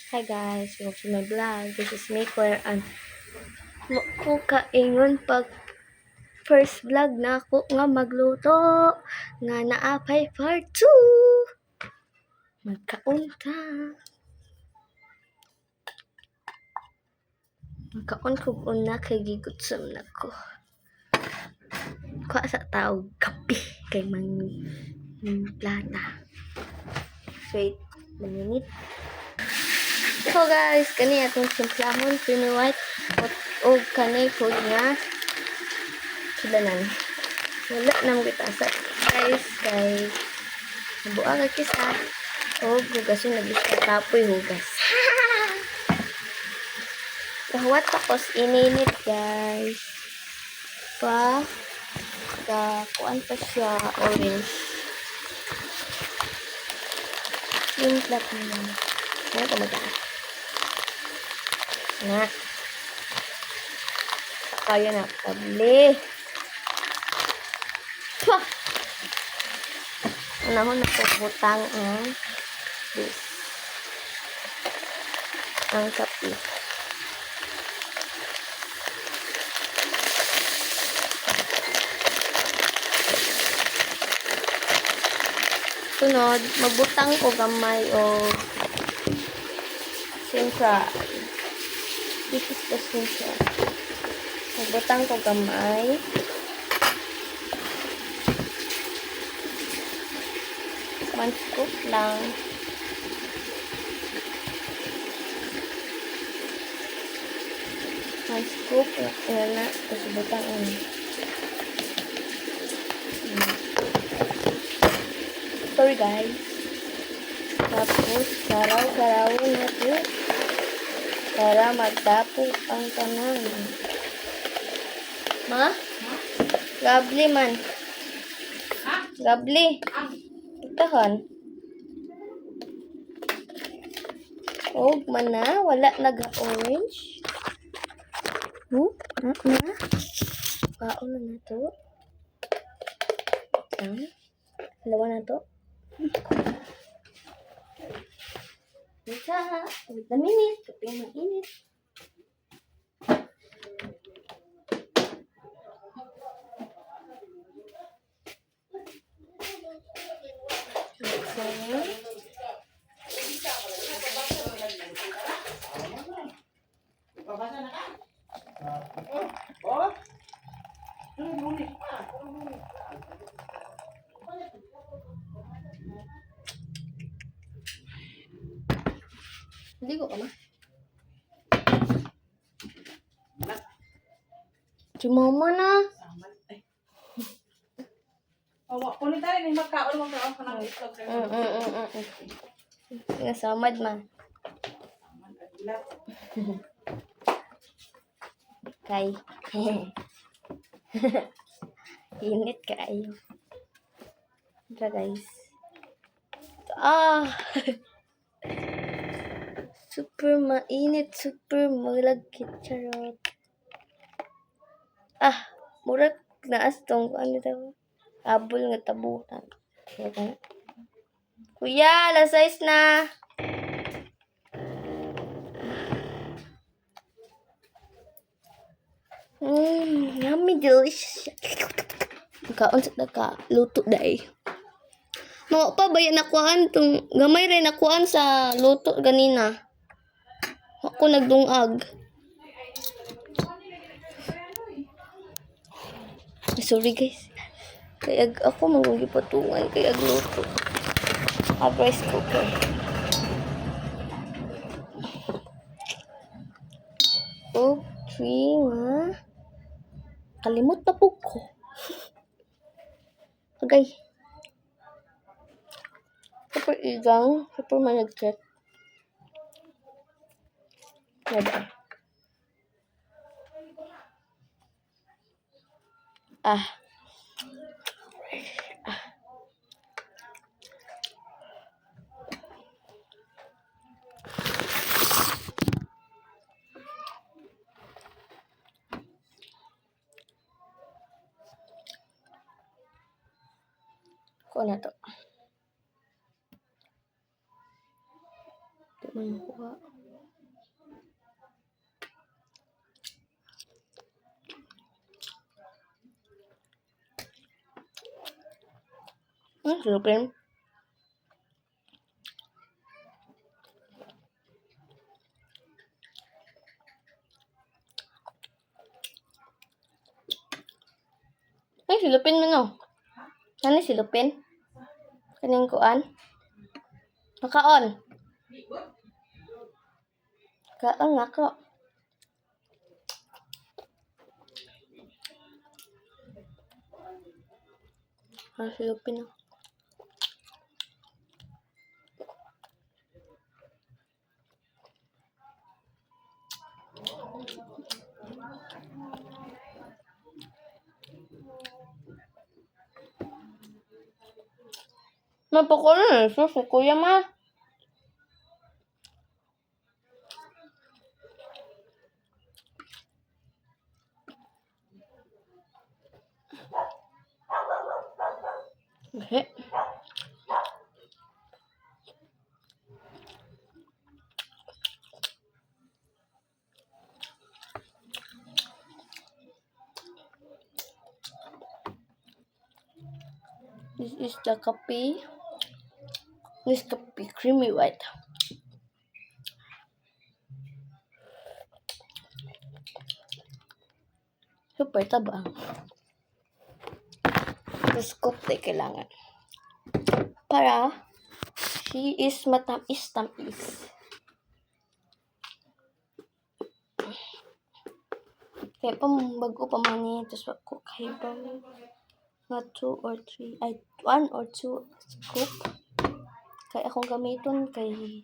Hi guys, welcome to my vlog. This is Maker and ko kaingon pag first vlog na ako nga magluto nga naapay part 2. Magkaunta. Magkaon ko una kay gigutsam na ko. Kuha sa tao kape kay plata. Wait, minute. So guys, kani atong simplahon creamy white o kani ko nga sudanan. Wala nang bitasa guys kay nabuang ka kisa o hugasin na bisa tapoy hugas. Kahawat tapos ininit guys. Kuan pa siya orange. Yung plat niya. Ano ka magaan? Na. Kaya na. Tabli. Pah! Unahon na po butang ang this. Ang kape. Sunod, magbutang ko gamay o simpra. This is the simpra. Magbutang ko gamay. One scoop lang. One scoop. Yan na. Tapos butang ano. Sorry guys. Tapos, saraw-sarawin natin para magtapos ang tanan. Ma? Gabli man. Gabli. Tahan. Og man na. Wala nag-orange. Na. Baon na to. Dalawa na to. Wait a minute. Kape mainit. Hindi ko ma. Si mama na. Kunin tayo ng magkaon ka ng itlog. Nasamad man. Kay. Init kayo. Ito guys. Super mainit. Super malagkit. Charot. Murag naas tong ano daw. Abol nga tabutan. Kuya, alas 6 na. Yummy, delicious. Kaon sa luto dai. Mao pa bayan nakuan tong gamay rin nakuan sa luto ganina. Ako nagdungag. Sorry guys. Kaya ako mangugipatungan kaya luto. Rice cooker. Okay nga. Kalimot na po ko. Okay. Super igang. Super managkat. Nada. Ko na to. Di man makuha. Silupin. Ay, silupin mo no. Ano silupin? Kaning kuan? Nakaon. Kaon nga ko. Silupin na. Mapakolo na sus, kuya ma. Okay. This is the coffee. This coffee creamy white. Super taba. Ito scoop na kailangan. Para she is matamis-tamis. Kaya bago pa man niya. Tapos ako kahit pa na 2 or 3. Ay, 1 or 2 scoop. Kaya akong gamiton kay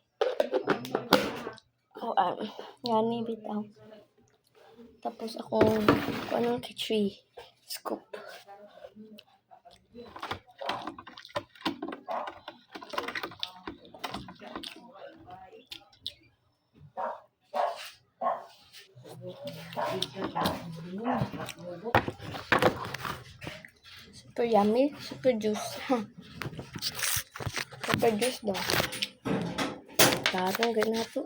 ngani bitaw. Tapos akong anong kay 3 scoop. Super yummy, super juice. Super juice daw. Tarong ganato.